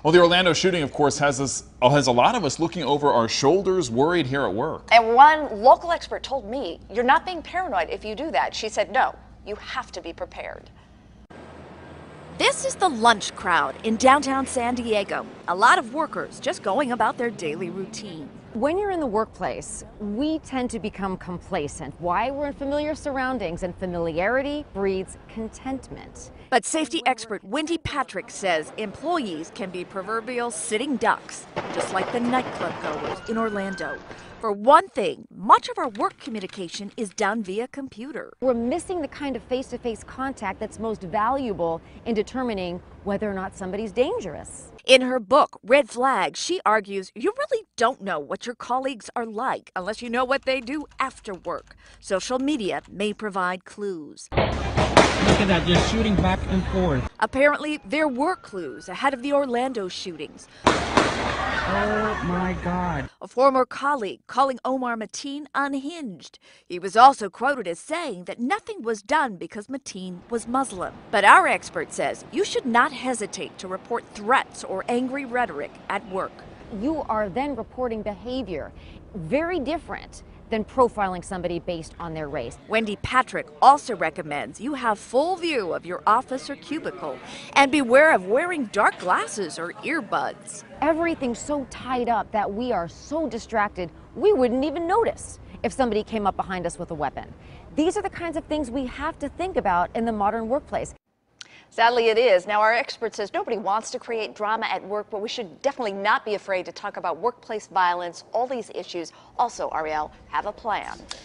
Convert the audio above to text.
Well, the Orlando shooting, of course, has a lot of us looking over our shoulders, worried here at work. And one local expert told me, you're not being paranoid if you do that. She said, no, you have to be prepared. This is the lunch crowd in downtown San Diego. A lot of workers just going about their daily routine. When you're in the workplace, we tend to become complacent. Why? We're in familiar surroundings, and familiarity breeds contentment. But safety expert Wendy Patrick says employees can be proverbial sitting ducks, just like the nightclub goers in Orlando. For one thing, much of our work communication is done via computer. We're missing the kind of face-to-face contact that's most valuable in determining whether or not somebody's dangerous. In her book, Red Flags, she argues you really don't know what your colleagues are like unless you know what they do after work. Social media may provide clues. Look at that, just shooting back and forth. Apparently, there were clues ahead of the Orlando shootings. Oh my God. A former colleague calling Omar Mateen unhinged. He was also quoted as saying that nothing was done because Mateen was Muslim. But our expert says you should not hesitate to report threats or angry rhetoric at work. You are then reporting behavior very different than profiling somebody based on their race. Wendy Patrick also recommends you have full view of your office or cubicle and beware of wearing dark glasses or earbuds. Everything's so tied up that we are so distracted we wouldn't even notice if somebody came up behind us with a weapon. These are the kinds of things we have to think about in the modern workplace. Sadly, it is. Now, our expert says nobody wants to create drama at work, but we should definitely not be afraid to talk about workplace violence, all these issues. Also, Ariel, have a plan.